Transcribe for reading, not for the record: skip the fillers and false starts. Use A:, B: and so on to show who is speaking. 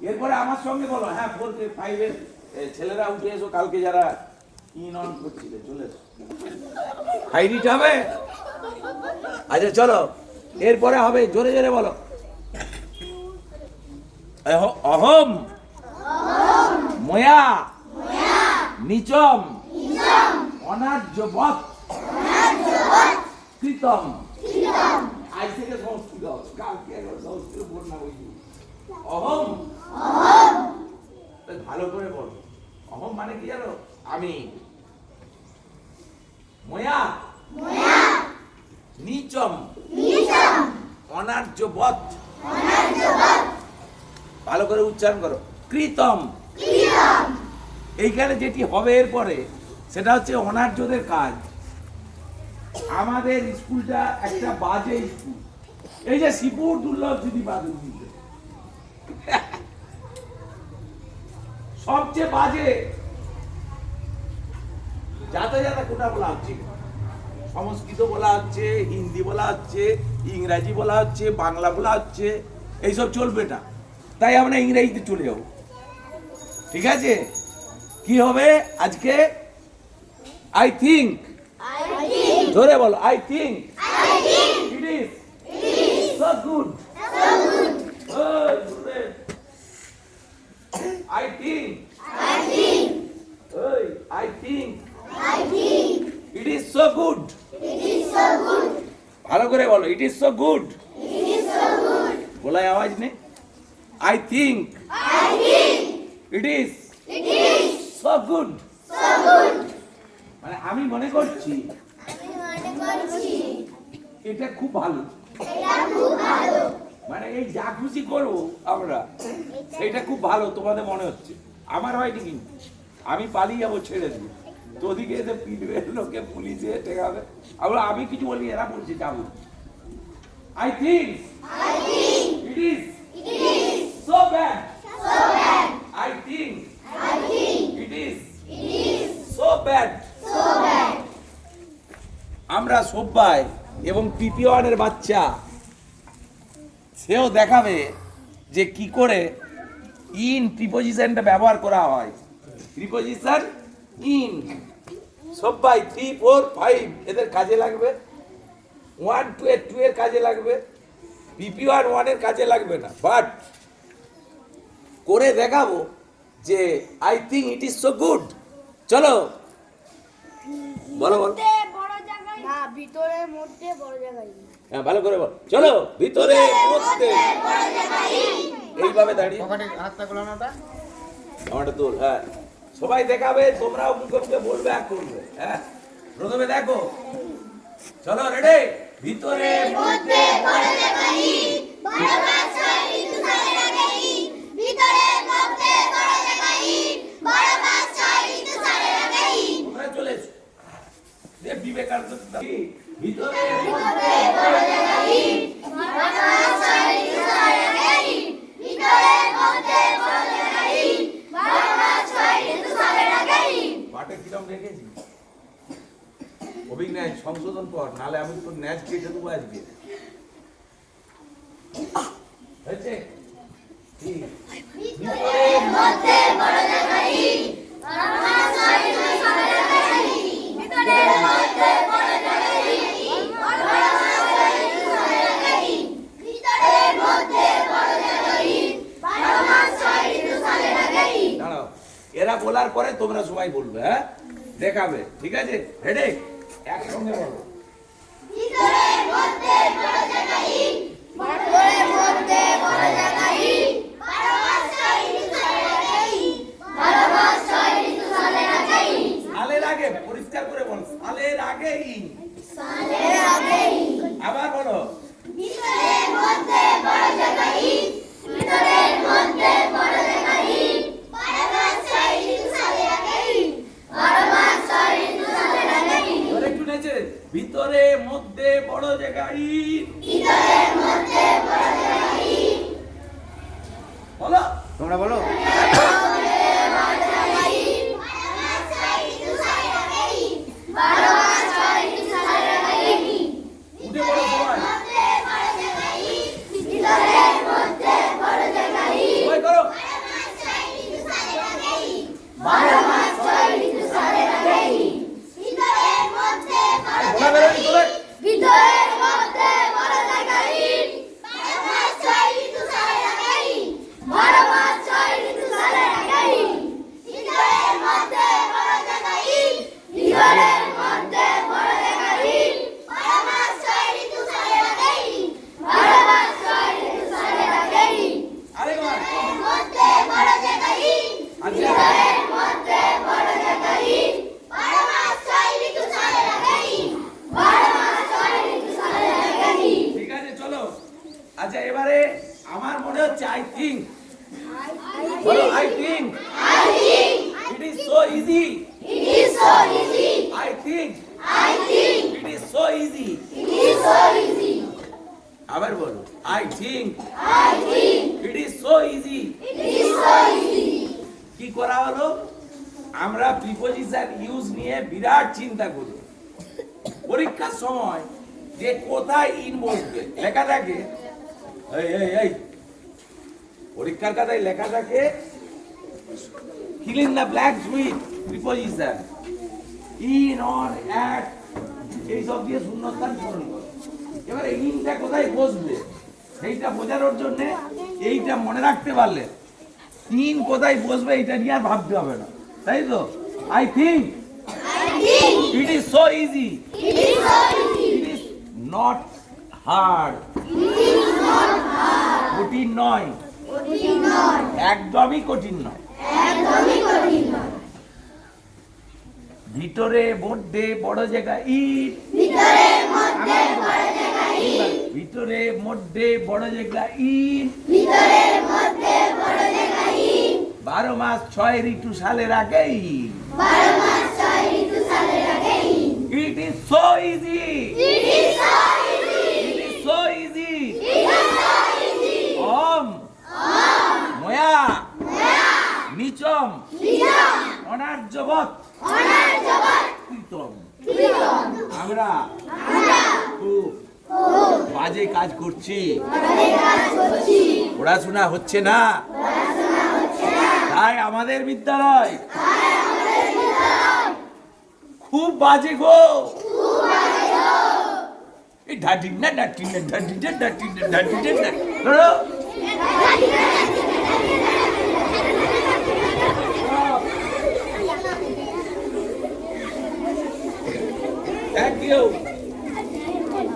A: এরপরে আমার সঙ্গে বলো, হ্যাঁ 4 5 এর ছেলেরা উঠে এসো, কালকে যারা ইন অন করছিলে চলে এসো। হাইরিট হবে। আচ্ছা চলো, এরপরে হবে, জোরে জোরে বলো। অহম ময়া নিচম অনার্যবৎ কৃতম। আজ থেকে সংস্কৃত হবে, কালকে একবার সংস্কৃত বলনা বলছি। অহম, ভালো করে বলো। অহম মানে কি জানো? আমি। ময়া নিচম অনার্যবৎ, ভালো করে উচ্চারণ করো, কৃতম। এইখানে যেটি হবে এরপরে সেটা হচ্ছে অনার্যদের কাজ। আমাদের স্কুলটা একটা বাজে স্কুল, এই যে শ্রীপুর দুর্লভ দিদি বাজে সবচেয়ে বাজে। যাতে যাতে কোটা বলা হচ্ছে, সংস্কৃত বলা হচ্ছে, হিন্দি বলা হচ্ছে, ইংরাজি বলা হচ্ছে, বাংলা বলা হচ্ছে, এইসব চলবে না। তাই আমরা ইংরেজিতে চলে যাবো, ঠিক আছে? কি হবে আজকে? আই থিঙ্ক, ধরে বলো, I think it is so good. I think it is so good. ভালো করে বলো, it is so good. বলায় আওয়াজ নেই। I think it is so good. মানে আমি মনে করছি এটা খুব ভালো। মানে এই যা খুশি করবো আমরা, এটা খুব ভালো তোমাদের মনে হচ্ছে। আমার হয়নি, কিন্তু আমি পালিয়ে যাবো ছেড়ে দিয়ে, তোদিকে এসে পিটবে লোকে, পুলিশে ঠেকাবে। আবার আমি কিছু বলি, এরা বলছে যাবো। I think it is so bad. I think it is so bad. আমরা সবাই, এবং PP1 এর বাচ্চা সেও দেখাবে যে কি করে ইন প্রিপোজিশনটা ব্যবহার করা হয়। প্রিপোজিশন ইন সবাই 3 4 5 এদের কাজে লাগবে। 1 2 এর কাজে লাগবে, PP1 1 এর কাজে লাগবে না। বাট করে দেখাবো যে I think it is so good. চলো বলো বলো।
B: ভিতরে মধ্যে বড় জায়গায়।
A: হ্যাঁ ভালো করে বল। চলো, ভিতরে মধ্যে, এইভাবে দাঁড়িয়ে
C: হাতটা গোলানোটা
A: আমারটা তোর। হ্যাঁ সবাই দেখাবে, তোমরাও মুখে মুখে বলবে, এক করবে। হ্যাঁ প্রথমে দেখো, চলো রেডি। ভিতরে মধ্যে
B: বড় জায়গায়, বড় মাছ হয় ঋতু সালে লাগাই। ভিতরে মধ্যে বড় জায়গায়, বড় মাছ হয় ঋতু সালে লাগাই।
A: তোমরা চলে এসো। বিবেকানন্দ ভিতরে
B: বড় জায়গায়, বড় মাছ হয় ঋতু সালে লাগাই। ভিতরে মধ্যে বড় জায়গায়, বড় মাছ হয় ঋতু সালে লাগাই।
A: পাটে কিরম রেখেছি অভিনয় সংশোধন কর, নালে আমি তোর ন্যাচ কেটে দেবো আজকে। হয়েছে?
B: ভিতরে মধ্যে বড় জায়গায়, বড় মাছ হয় ঋতু সালে লাগাই। ভিতরে মধ্যে বড় জায়গায়, বড় মাছ হয় ঋতু সালে লাগাই। ভিতরে মধ্যে বড় জায়গায়, বড় মাছ হয় ঋতু সালে লাগাই।
A: দাঁড়াও, এরা বলার পরে তোমরা সবাই বলবে। হ্যাঁ দেখাবে, ঠিক আছে? রেডি, একসঙ্গে বলো।
B: ভিতরে মধ্যে বড় জায়গায়, ভিতরে মধ্যে বড় জায়গায়, বড় মাছ হয় ঋতু সালে লাগাই। বড় মাছ হয় ঋতু সালে লাগাই।
A: সালের আগে, পরিষ্কার করে বল, সালের আগেই।
B: সালের আগেই।
A: আবার বলো।
B: ভিতরে মধ্যে বড় জায়গায়, ভিতরে মধ্যে বড় জায়গায়, বড় মাছ হয় ঋতু সালে লাগাই। বড় মাছ হয় ঋতু সালে লাগাই।
A: ধরে একটু নেচে, ভিতরে মধ্যে বড় জায়গায়।
B: ভিতরে মধ্যে বড় জায়গায়,
A: বলো,
C: তোমরা বলো।
A: উঠে বলো সবাই, সবাই করো। আমার মনে হচ্ছে আই থিঙ্ক বলো I think it is so easy I think it is so easy আবার বলো I think it is so easy কি করা হলো আমরা প্রিপোজিশন ইউজ নিয়ে বিরাট চিন্তা করি পরীক্ষার সময় যে কোথায় ইন বসবে লেখা থাকে এই এই এই পরীক্ষার খাতায় লেখা থাকে fill in the blanks with preposition in or at এই সব দিয়ে শূন্যস্থান পূরণ করো এবারে ইনটা কোথায় বসবে সেইটা বোঝানোর জন্য এইটা মনে রাখতে পারলে তিন কোথায় বসবে এটা নিয়ে আর ভাবতে হবে না তাই তো I think it is so easy it is not hard কঠিন নয় একদমই কঠিন নয় ভিতরে মধ্যে বড় জায়গা ইট ভিতরে মধ্যে বড় জায়গা ইট 12 মাস 6 ঋতু সালের আগে it is so easy it is so easy ওম ময়া নিচম অনার্যবৎ কৃতম আমরা খুব বাজে কাজ করছি পড়াশোনা হচ্ছে না তাই আমাদের বিদ্যালয় খুব বাজে গো এই ঢাটিন না ঢাটিন না ঢাটিন না ঢাটিন না ঢাটিন না ধরো Thank you.